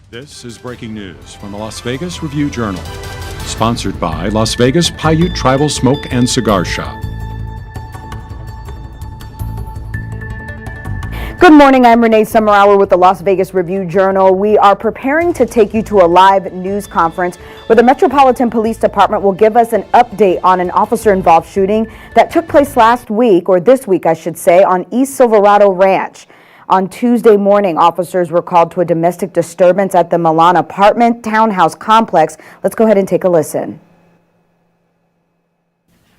This is breaking news from the Las Vegas Review-Journal, sponsored by Las Vegas Paiute Tribal Smoke and Cigar Shop. Good morning, I'm Renee Summerhour with the Las Vegas Review-Journal. We are preparing to take you to a live news conference where the Metropolitan Police Department will give us an update on an officer-involved shooting that took place last week, or this week I should say, on East Silverado Ranch. On Tuesday morning, officers were called to a domestic disturbance at the Milan apartment townhouse complex. Let's go ahead and take a listen.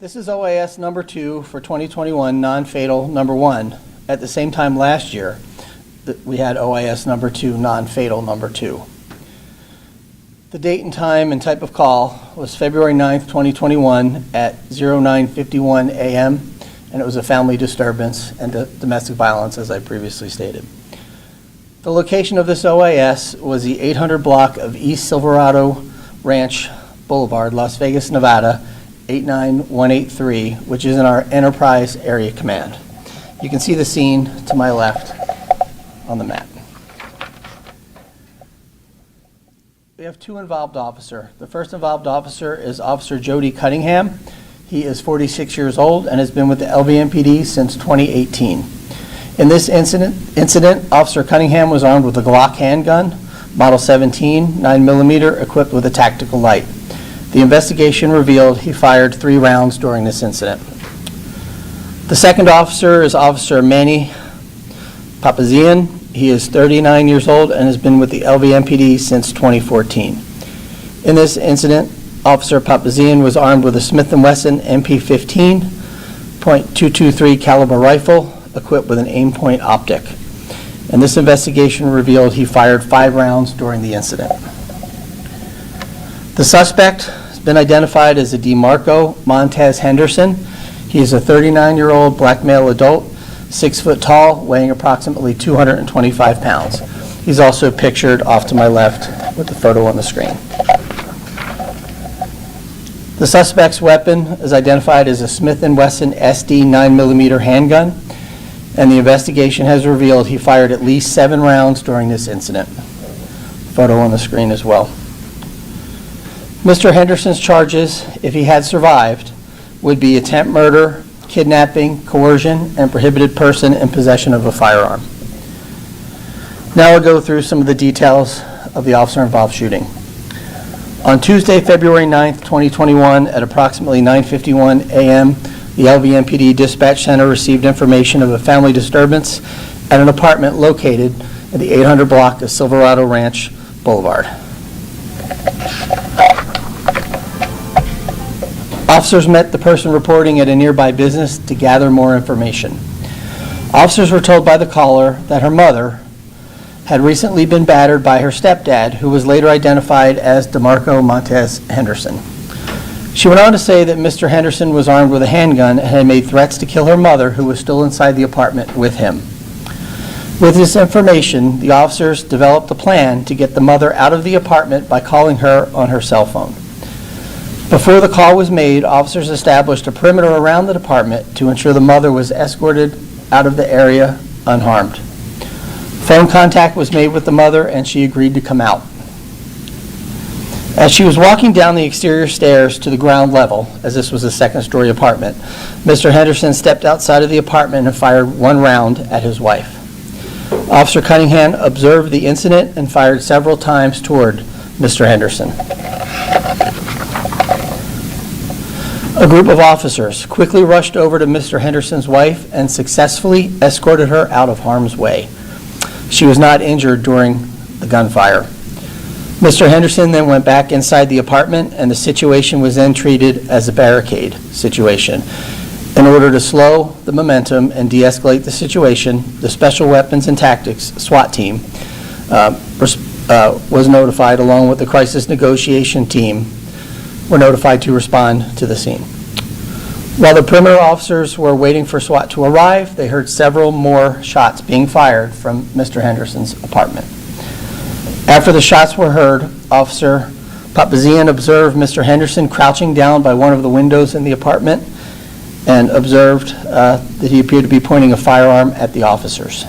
This is OAS number 2 for 2021, non-fatal number 1. At the same time last year, we had OAS number 2, non-fatal number 2. The date and time and type of call was February 9th, 2021 at 09:51 a.m. and it was a family disturbance and domestic violence, as I previously stated. The location of this OAS was the 800 block of East Silverado Ranch Boulevard, Las Vegas, Nevada, 89183, which is in our Enterprise Area Command. You can see the scene to my left on the map. We have 2 involved officers. The first involved officer is Officer Jody Cunningham. He is 46 years old and has been with the LVMPD since 2018. In this incident, Officer Cunningham was armed with a Glock handgun, Model 17, 9mm, equipped with a tactical light. The investigation revealed he fired 3 rounds during this incident. The second officer is Officer Manny Papazian. He is 39 years old and has been with the LVMPD since 2014. In this incident, Officer Papazian was armed with a Smith & Wesson MP15 .223 caliber rifle equipped with an aim point optic. And this investigation revealed he fired 5 rounds during the incident. The suspect has been identified as a DeMarco Montez Henderson. He is a 39-year-old black male adult, 6 foot tall, weighing approximately 225 pounds. He's also pictured off to my left with the photo on the screen. The suspect's weapon is identified as a Smith & Wesson SD 9mm handgun, and the investigation has revealed he fired at least 7 rounds during this incident. Photo on the screen as well. Mr. Henderson's charges, if he had survived, would be attempt murder, kidnapping, coercion, and prohibited person in possession of a firearm. Now I'll go through some of the details of the officer-involved shooting. On Tuesday, February 9th, 2021, at approximately 9:51 a.m., the LVMPD Dispatch Center received information of a family disturbance at an apartment located in the 800 block of Silverado Ranch Boulevard. Officers met the person reporting at a nearby business to gather more information. Officers were told by the caller that her mother had recently been battered by her stepdad, who was later identified as DeMarco Montez Henderson. She went on to say that Mr. Henderson was armed with a handgun and had made threats to kill her mother, who was still inside the apartment with him. With this information, the officers developed a plan to get the mother out of the apartment by calling her on her cell phone. Before the call was made, officers established a perimeter around the apartment to ensure the mother was escorted out of the area unharmed. Phone contact was made with the mother and she agreed to come out. As she was walking down the exterior stairs to the ground level, as this was a second-story apartment, Mr. Henderson stepped outside of the apartment and fired 1 round at his wife. Officer Cunningham observed the incident and fired several times toward Mr. Henderson. A group of officers quickly rushed over to Mr. Henderson's wife and successfully escorted her out of harm's way. She was not injured during the gunfire. Mr. Henderson then went back inside the apartment, and the situation was then treated as a barricade situation. In order to slow the momentum and de-escalate the situation, the Special Weapons and Tactics SWAT team was notified, along with the crisis negotiation team, were notified to respond to the scene. While the perimeter officers were waiting for SWAT to arrive, they heard several more shots being fired from Mr. Henderson's apartment. After the shots were heard, Officer Papazian observed Mr. Henderson crouching down by one of the windows in the apartment and observed that he appeared to be pointing a firearm at the officers.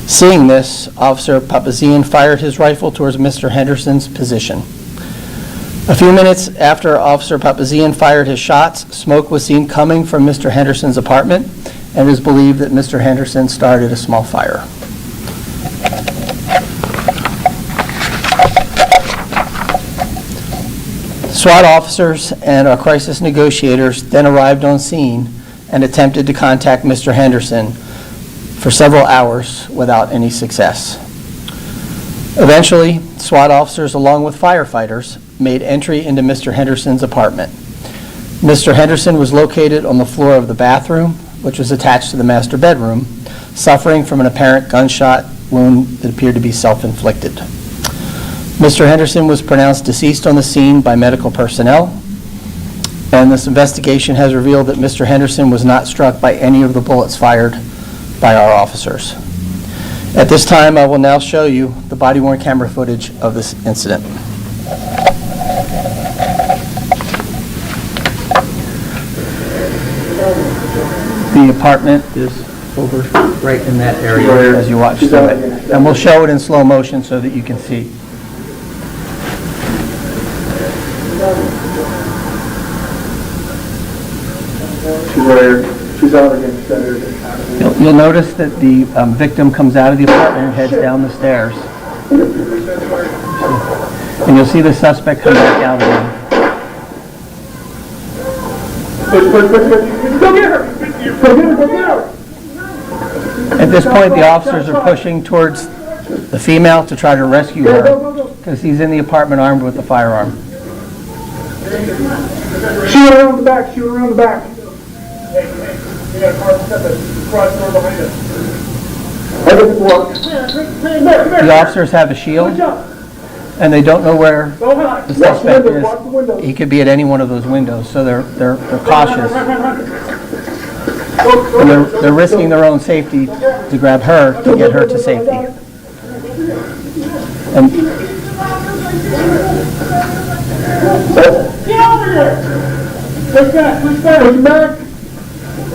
Seeing this, Officer Papazian fired his rifle towards Mr. Henderson's position. A few minutes after Officer Papazian fired his shots, smoke was seen coming from Mr. Henderson's apartment, and it is believed that Mr. Henderson started a small fire. SWAT officers and our crisis negotiators then arrived on scene and attempted to contact Mr. Henderson for several hours without any success. Eventually, SWAT officers along with firefighters made entry into Mr. Henderson's apartment. Mr. Henderson was located on the floor of the bathroom, which was attached to the master bedroom, suffering from an apparent gunshot wound that appeared to be self-inflicted. Mr. Henderson was pronounced deceased on the scene by medical personnel, and this investigation has revealed that Mr. Henderson was not struck by any of the bullets fired by our officers. At this time, I will now show you the body-worn camera footage of this incident. The apartment is over right in that area as you watch through it. And we'll show it in slow motion so that you can see. She's out against center. You'll notice that the victim comes out of the apartment and heads down the stairs. And you'll see the suspect come back out again. Push. Go get her! Go get her! At this point, the officers are pushing towards the female to try to rescue her because he's in the apartment armed with a firearm. Shoot her around the back, shoot her around the back. Hey, we got a car step across the door behind us. The officers have a shield, and they don't know where the suspect is. He could be at any one of those windows, so they're cautious. And they're risking their own safety to grab her to get her to safety. And get over there! Push back! Push back!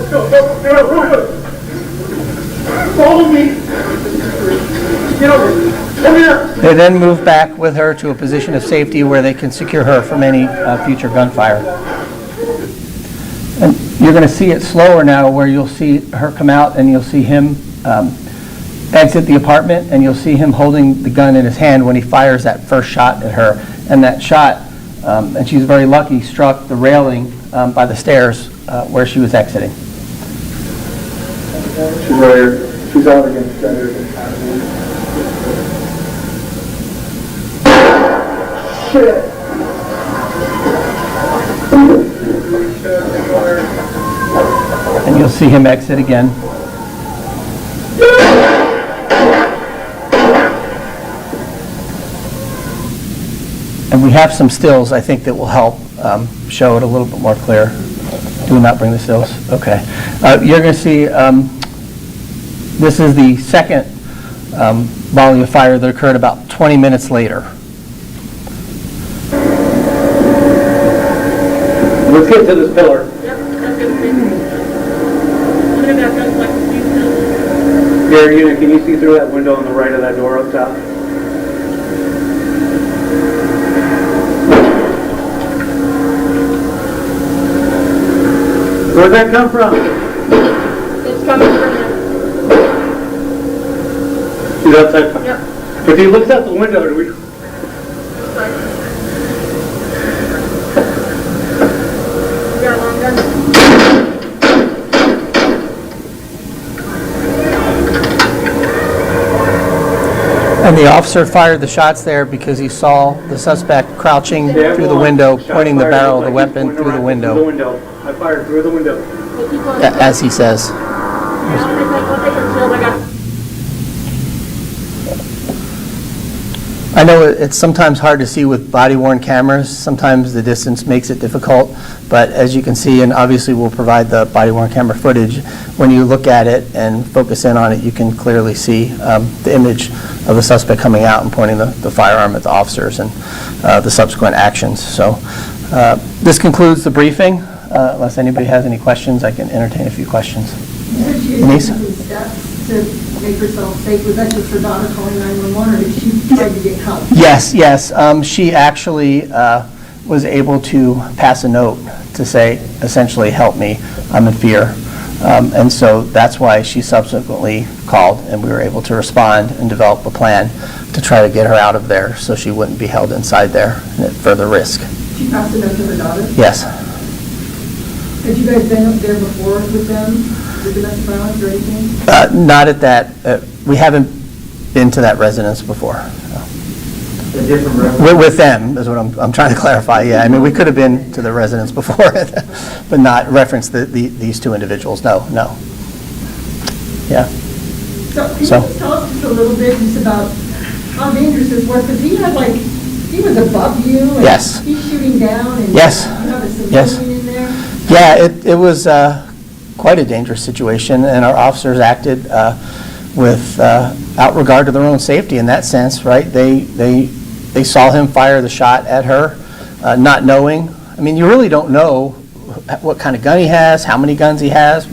Go! Follow me! Get over! Come here! they then move back with her to a position of safety where they can secure her from any future gunfire. And you're going to see it slower now where you'll see her come out and you'll see him exit the apartment, and you'll see him holding the gun in his hand when he fires that first shot at her. And that shot, and she's very lucky, struck the railing by the stairs where she was exiting. She's out against center. Shit! And you'll see him exit again. And we have some stills, I think, that will help show it a little bit more clear. Do we not bring the stills? Okay. You're going to see, this is the second volley of fire that occurred about 20 minutes later. Let's get to this pillar. Gary, can you see through that window on the right of that door up top? Where'd that come from? It's coming from him. She's outside. Yep. If he looks out the window, do we? Sorry. You got a long gun? And the officer fired the shots there because he saw the suspect crouching through the window, pointing the barrel of the weapon through the window, I fired through the window. as he says. I know it's sometimes hard to see with body-worn cameras. Sometimes the distance makes it difficult, but as you can see, and obviously we'll provide the body-worn camera footage, when you look at it and focus in on it, you can clearly see the image of the suspect coming out and pointing the firearm at the officers and the subsequent actions. So this concludes the briefing. Unless anybody has any questions, I can entertain a few questions. Denise? Steps to make herself safe? Was that just her daughter calling 911, or did she try to get help? Yes, yes. She actually was able to pass a note to say, essentially, help me, I'm in fear. And so that's why she subsequently called, and we were able to respond and develop a plan to try to get her out of there so she wouldn't be held inside there and at further risk. She passed it on to her daughter? Yes. Had you guys been up there before with them, with domestic violence or anything? Not at that. We haven't been to that residence before. No. A different residence? With them is what I'm trying to clarify. Yeah, I mean, we could have been to the residence before, but not reference these two individuals. No. Yeah. So can you just tell us just a little bit just about how dangerous this was? Because he was above you, and Yes. he's shooting down, and Yes. you have a Yes. civilian in there. Yeah, it was quite a dangerous situation, and our officers acted without regard to their own safety in that sense, right? They saw him fire the shot at her, not knowing. I mean, you really don't know what kind of gun he has, how many guns he has,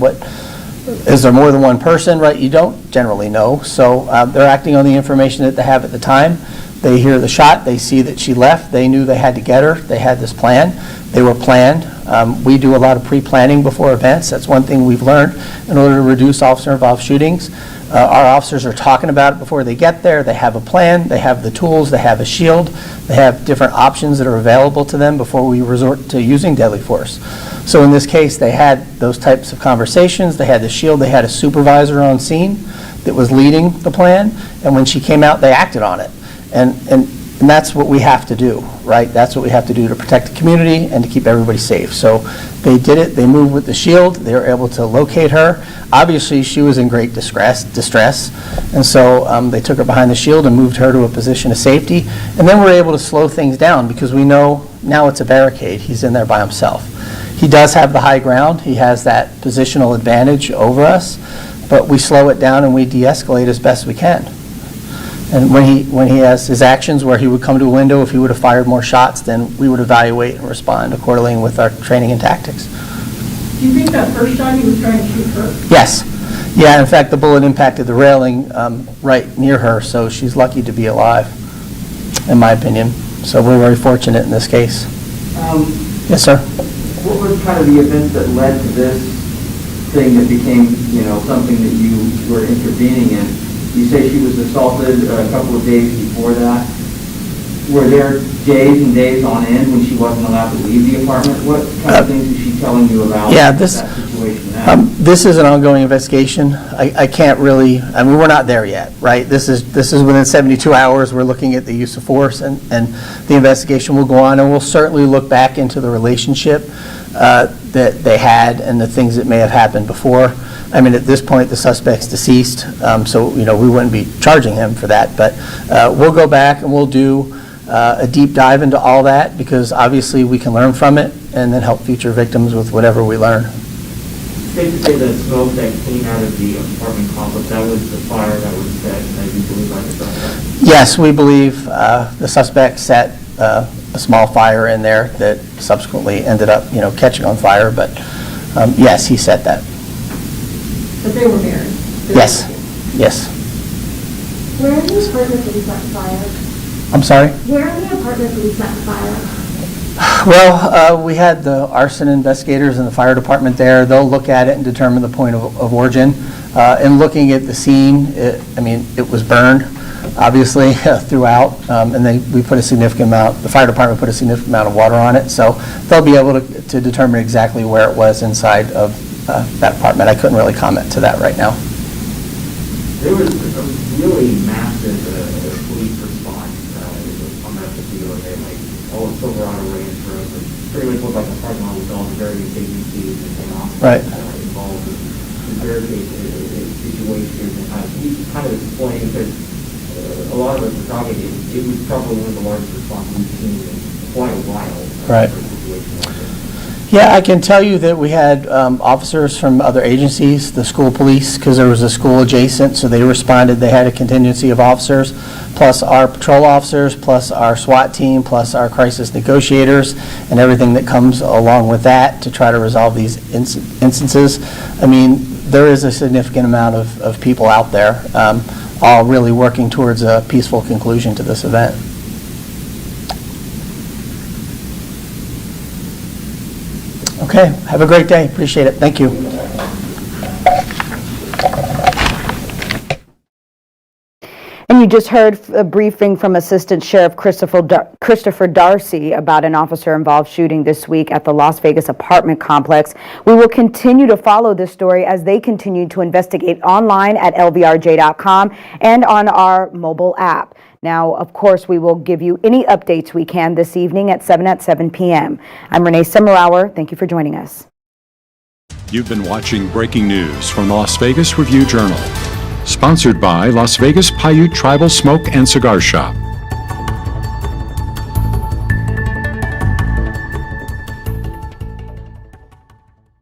is there more than one person, right? You don't generally know. So they're acting on the information that they have at the time. They hear the shot, they see that she left, they knew they had to get her, they had this plan, they were planned. We do a lot of pre-planning before events. That's one thing we've learned in order to reduce officer-involved shootings. Our officers are talking about it before they get there. They have a plan, they have the tools, they have a shield, they have different options that are available to them before we resort to using deadly force. So in this case, they had those types of conversations, they had the shield, they had a supervisor on scene that was leading the plan, and when she came out, they acted on it. And that's what we have to do, right? That's what we have to do to protect the community and to keep everybody safe. So they did it. They moved with the shield. They were able to locate her. Obviously, she was in great distress, and so they took her behind the shield and moved her to a position of safety. And then we're able to slow things down because we know now it's a barricade. He's in there by himself. He does have the high ground. He has that positional advantage over us, but we slow it down and we de-escalate as best we can. And when he has his actions where he would come to a window, if he would have fired more shots, then we would evaluate and respond accordingly with our training and tactics. Do you think that first shot he was trying to shoot her? Yes. Yeah, in fact, the bullet impacted the railing right near her, so she's lucky to be alive, in my opinion. So we're very fortunate in this case. Yes, sir. What were kind of the events that led to this thing that became, something that you were intervening in? You say she was assaulted a couple of days before that. Were there days and days on end when she wasn't allowed to leave the apartment? What kind of things is she telling you about that situation now? This is an ongoing investigation. I can't really, we're not there yet, right? This is within 72 hours. We're looking at the use of force, and the investigation will go on, and we'll certainly look back into the relationship that they had and the things that may have happened before. At this point, the suspect's deceased, so, we wouldn't be charging him for that. But we'll go back and we'll do a deep dive into all that because obviously we can learn from it and then help future victims with whatever we learn. Safe to say that smoke that came out of the apartment complex, that was the fire that was set, as you believe by the suspect? Yes, we believe the suspect set a small fire in there that subsequently ended up, catching on fire. But yes, he set that. But they were married? Yes. Yes. Where in the apartment did he set fire? I'm sorry? Where in the apartment did he set fire? Well, we had the arson investigators in the fire department there. They'll look at it and determine the point of origin. In looking at the scene, it was burned, obviously, throughout, and we put a significant amount, the fire department put a significant amount of water on it, so they'll be able to determine exactly where it was inside of that apartment. I couldn't really comment to that right now. There was a really massive police response on that particular day, all of Silverado Range Road, pretty much looked like a parking lot with all the various agencies and officers involved in barricade situations. Can you kind of explain, because a lot of us are talking, it was probably one of the largest responses we've seen in quite a while for a situation like this. Yeah, I can tell you that we had officers from other agencies, the school police, because there was a school adjacent, so they responded. They had a contingency of officers, plus our patrol officers, plus our SWAT team, plus our crisis negotiators, and everything that comes along with that to try to resolve these instances. there is a significant amount of people out there, all really working towards a peaceful conclusion to this event. Okay, have a great day. Appreciate it. Thank you. And you just heard a briefing from Assistant Sheriff Christopher Darcy about an officer-involved shooting this week at the Las Vegas apartment complex. We will continue to follow this story as they continue to investigate online at lvrj.com and on our mobile app. Now, of course, we will give you any updates we can this evening at 7 p.m. I'm Renee Simmerauer. Thank you for joining us. You've been watching breaking news from the Las Vegas Review-Journal. Sponsored by Las Vegas Paiute Tribal Smoke and Cigar Shop.